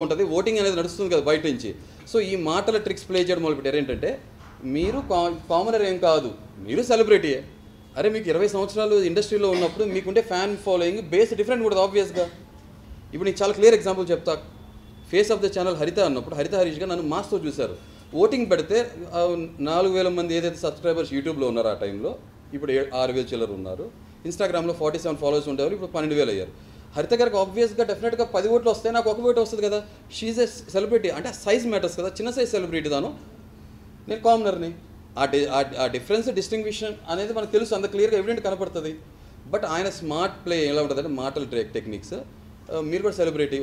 ఉంటుంది. ఓటింగ్ అనేది నడుస్తుంది కదా బయట నుంచి. సో ఈ మాటల ట్రిక్స్ ప్లే చేయడం మొదలుపెట్టారు. ఏంటంటే మీరు కామనర్ ఏం కాదు, మీరు సెలబ్రిటీయే. అరే మీకు 20 సంవత్సరాలు ఇండస్ట్రీలో ఉన్నప్పుడు మీకుంటే ఫ్యాన్ ఫాలోయింగ్ బేస్ డిఫరెంట్ కూడా ఆబ్వియస్గా. ఇప్పుడు నీకు చాలా క్లియర్ ఎగ్జాంపుల్ చెప్తా. ఫేస్ ఆఫ్ ద ఛానల్ హరిత అన్నప్పుడు హరిత హరీష్గా నన్ను మాస్తో చూశారు. ఓటింగ్ పెడితే 4,000 మంది ఏదైతే సబ్స్క్రైబర్స్ యూట్యూబ్లో ఉన్నారో ఆ టైంలో, ఇప్పుడు 6,000 చిల్లర ఉన్నారు. ఇన్స్టాగ్రామ్లో 47 ఫాలోవర్స్ ఉండేవారు, ఇప్పుడు 12,000 అయ్యారు. హరిత గారికి ఆబ్వియస్గా డెఫినెట్గా 10 ఓట్లు వస్తాయి, నాకు 1 ఓటు వస్తుంది కదా. షీజ్ ఏ సెలబ్రిటీ, అంటే సైజ్ మ్యాటర్స్ కదా. చిన్న సైజ్ సెలబ్రిటీ దాను, నేను కామనర్ని. ఆ డిఫరెన్స్ డిస్టింగ్విషన్ అనేది మనకు తెలుసు, అంత క్లియర్గా ఎవిడెంట్ కనపడుతుంది. బట్ ఆయన స్మార్ట్ ప్లే ఎలా ఉంటుందంటే మాటల టెక్నిక్స్. మీరు కూడా సెలబ్రిటీ,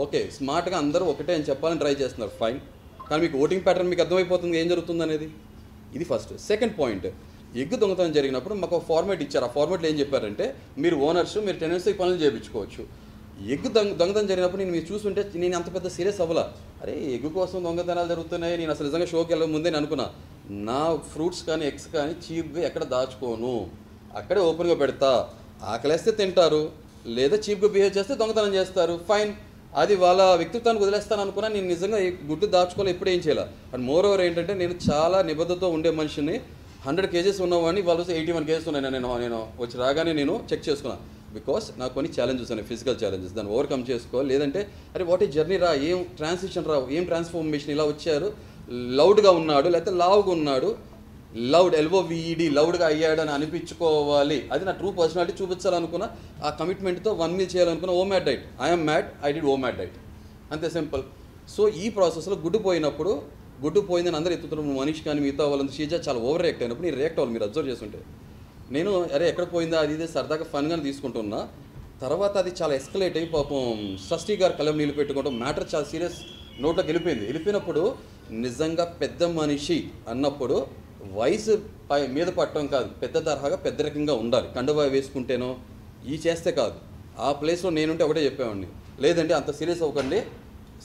ఓకే స్మార్ట్గా అందరూ ఒకటే అని చెప్పాలని ట్రై చేస్తున్నారు, ఫైన్. కానీ మీకు ఓటింగ్ ప్యాటర్న్ మీకు అర్థమైపోతుంది ఏం జరుగుతుంది అనేది. ఇది ఫస్ట్. సెకండ్ పాయింట్, ఎగ్గు దొంగతనం జరిగినప్పుడు మాకు ఒక ఫార్మేట్ ఇచ్చారు. ఆ ఫార్మేట్లో ఏం చెప్పారంటే మీరు ఓనర్స్, మీరు టెనెన్సీ పనులు చేయించుకోవచ్చు. ఎగ్గు దొంగతనం జరిగినప్పుడు నేను మీరు చూస్తుంటే నేను అంత పెద్ద సీరియస్ అవ్వాల. అరే ఎగ్గు కోసం దొంగతనాలు జరుగుతున్నాయి, నేను అసలు నిజంగా షోకి వెళ్ళక ముందే నేను అనుకున్నా, నా ఫ్రూట్స్ కానీ ఎగ్స్ కానీ చీప్గా ఎక్కడ దాచుకోను, అక్కడే ఓపెన్గా పెడతా. ఆకలేస్తే తింటారు, లేదా చీప్గా బిహేవ్ చేస్తే దొంగతనం చేస్తారు, ఫైన్. అది వాళ్ళ వ్యక్తిత్వాన్ని వదిలేస్తాను అనుకున్నా. నేను నిజంగా ఈ గుడ్డు దాచుకోవాలి, ఎప్పుడు ఏం చేయాలి. అండ్ మోర్ ఓవర్ ఏంటంటే నేను చాలా నిబద్ధతతో ఉండే మనిషిని. 100 కేజెస్ ఉన్నవాడిని వాళ్ళు 81 కేజెస్ ఉన్నాయి. నేను వచ్చి రాగానే నేను చెక్ చేసుకున్నాను. బికాస్ నాకు కొన్ని ఛాలెంజెస్ ఉన్నాయి, ఫిజికల్ ఛాలెంజెస్, దాన్ని ఓవర్కమ్ చేసుకోవాలి. లేదంటే అరే వాట్ ఈ జర్నీ రా, ఏం ట్రాన్సిషన్ రా, ఏం ట్రాన్స్ఫార్మేషన్, ఇలా వచ్చారు, లౌడ్గా ఉన్నాడు లేకపోతే లావుగా ఉన్నాడు, లౌడ్ LOVED లౌడ్గా అయ్యాడు అని అనిపించుకోవాలి. అది నా ట్రూ పర్సనాలిటీ చూపించాలనుకున్నా. ఆ కమిట్మెంట్తో 1 మీల్ చేయాలనుకున్నా. OMAD diet, I'm mad, I did OMAD diet, అంతే సింపుల్. సో ఈ ప్రాసెస్లో గుడ్డు పోయినప్పుడు, గుడ్డు పోయిందని అందరూ ఎత్తుతున్నారు, మనీష్ కానీ మిగతా వాళ్ళంతా షీజ చాలా ఓవర్ రియాక్ట్ అయినప్పుడు నేను రియాక్ట్ అవ్వాలి. మీరు అబ్జర్వ్ చేస్తుంటే నేను అరే ఎక్కడ పోయిందా అది ఇది సరదాగా ఫన్గానే తీసుకుంటున్నా. తర్వాత అది చాలా ఎస్కలేట్ అయ్యి పాపం సృష్టి గారు కలం నీళ్ళు పెట్టుకోవడం, మ్యాటర్ చాలా సీరియస్ నోట్లోకి వెళ్ళిపోయినప్పుడు నిజంగా పెద్ద మనిషి అన్నప్పుడు వయసు మీద పట్టడం కాదు, పెద్ద తరహాగా పెద్ద రకంగా ఉండాలి. కండువా వేసుకుంటేనో ఈ చేస్తే కాదు. ఆ ప్లేస్లో నేనుంటే ఒకటే చెప్పేవాడిని, లేదంటే అంత సీరియస్ అవ్వకండి,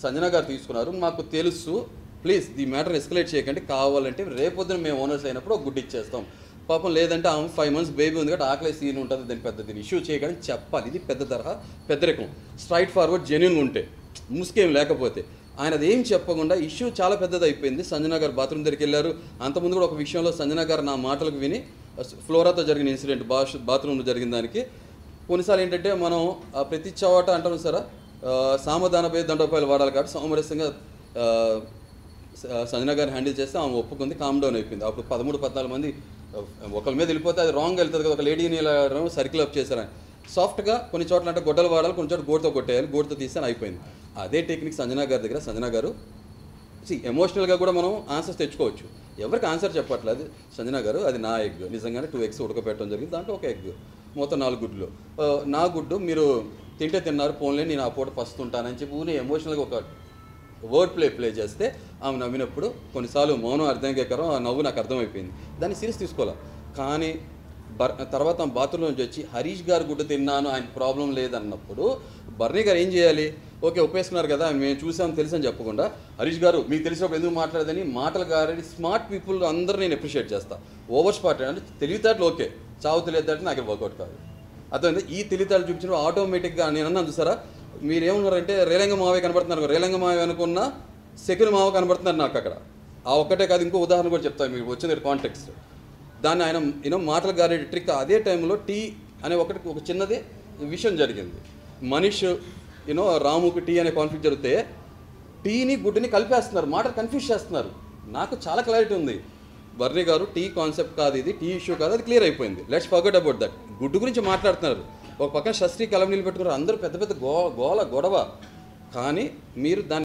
సంజన గారు తీసుకున్నారు, మాకు తెలుసు, ప్లీజ్ ఈ మ్యాటర్ ఎస్కలేట్ చేయకండి, కావాలంటే రేపొద్దున మేము ఓనర్స్ అయినప్పుడు ఒక గుడ్డు ఇచ్చేస్తాం. పాపం లేదంటే ఆమె 5 months బేబీ ఉంది కాబట్టి ఆకలి సీన్ ఉంటుంది, దాన్ని దీన్ని ఇష్యూ చేయగానే చెప్పాలి. ఇది పెద్ద తరహా పెద్ద రకం, స్ట్రైట్ ఫార్వర్డ్ జెన్యూన్గా ఉంటే, ముసుకేం లేకపోతే. ఆయన అది ఏం చెప్పకుండా ఇష్యూ చాలా పెద్దది అయిపోయింది. సంజన గారు బాత్రూమ్ దగ్గరికి వెళ్ళారు. అంతకుముందు కూడా ఒక విషయంలో సంజన గారు నా మాటలకు విని ఫ్లోరాతో జరిగిన ఇన్సిడెంట్, బాత్రూంలో జరిగిన దానికి కొన్నిసార్లు ఏంటంటే మనం ప్రతి చోట అంటాం సరే సామధాన భేద దండోపాయాలు వాడాలి కాబట్టి సామరస్యంగా సంజన గారిని హ్యాండిల్ చేస్తే ఆమె ఒప్పుకుంది, కామ్ డౌన్ అయిపోయింది. అప్పుడు 13-14 మంది ఒకరి మీద వెళ్ళిపోతే అది రాంగ్ వెళ్తుంది కదా. ఒక లేడీని ఇలా సర్కిల్ అప్ చేశారు. సాఫ్ట్గా కొన్ని చోట్ల అంటే గొడ్డలు వాడాలి, కొన్ని చోట్ల గోడుతో కొట్టేయాలి, గోడుతో తీస్తే అయిపోయింది. అదే టెక్నిక్ సంజన గారి దగ్గర. సంజన గారు ఎమోషనల్గా కూడా మనం ఆన్సర్స్ తెచ్చుకోవచ్చు. ఎవరికి ఆన్సర్ చెప్పట్లేదు సంజన గారు, అది నా ఎగ్, నిజంగానే 2 eggs ఉడకపెట్టడం జరిగింది, దాంట్లో ఒక ఎగ్, మొత్తం 4 గుడ్లు, నా గుడ్డు మీరు తింటే తిన్నారు, పోన్లే నేను ఆ పూట పస్తుంటానని చెప్పి ఊనే ఎమోషనల్గా ఒక వర్డ్ ప్లే చేస్తే ఆమె నవ్వినప్పుడు కొన్నిసార్లు మౌనం అర్థంకేకరం, ఆ నవ్వు నాకు అర్థమైపోయింది. దాన్ని సీరియస్ తీసుకోవాలి. కానీ తర్వాత బాత్రూంలో నుంచి వచ్చి హరీష్ గారు గుడ్డు తిన్నాను, ఆయన ప్రాబ్లం లేదన్నప్పుడు బర్నీ గారు ఏం చేయాలి? ఓకే ఒప్పేసుకున్నారు కదా, మేము చూసాం తెలుసు అని చెప్పకుండా హరీష్ గారు మీకు తెలిసినప్పుడు ఎందుకు మాట్లాడదని మాటలు గారి స్మార్ట్ పీపుల్ అందరూ నేను అప్రిషియేట్ చేస్తాను. ఓవర్ స్మార్ట్ అంటే తెలివితేటలు ఓకే, చావు తెలియదాటలు నాకు వర్కౌట్ కాదు. అర్థమైంది. ఈ తెలివితేటలు చూపించిన ఆటోమేటిక్గా నేను అన్నాను చూసారా, మీరు ఏమన్నారంటే రేలంగ మావే కనబడుతున్నారు, రేలంగ మావే అనుకున్న సెకండ్ మావ కనబడుతున్నారు నాకు అక్కడ. ఆ ఒక్కటే కాదు, ఇంకో ఉదాహరణ కూడా చెప్తాను మీకు వచ్చింది కాంటెక్స్ట్. దాన్ని ఆయన మాటలు గారే ట్రిక్. అదే టైంలో టీ అనే ఒక చిన్నది విషయం జరిగింది. మనీష్ రాముకి టీ అనే కాన్ఫ్లిక్ట్ జరిగితే టీని గుడ్డుని కలిపేస్తున్నారు, మాటలు కన్ఫ్యూజ్ చేస్తున్నారు. నాకు చాలా క్లారిటీ ఉంది, బర్నీ గారు టీ కాన్సెప్ట్ కాదు, ఇది టీ ఇష్యూ కాదు, అది క్లియర్ అయిపోయింది, లెట్స్ ఫర్గెట్ అబౌట్ దట్. గుడ్డు గురించి మాట్లాడుతున్నారు, ఒక పక్కన షష్ఠి కలం నీళ్ళు పెట్టుకున్నారు, అందరూ పెద్ద పెద్ద గొడవ. కానీ మీరు దాన్ని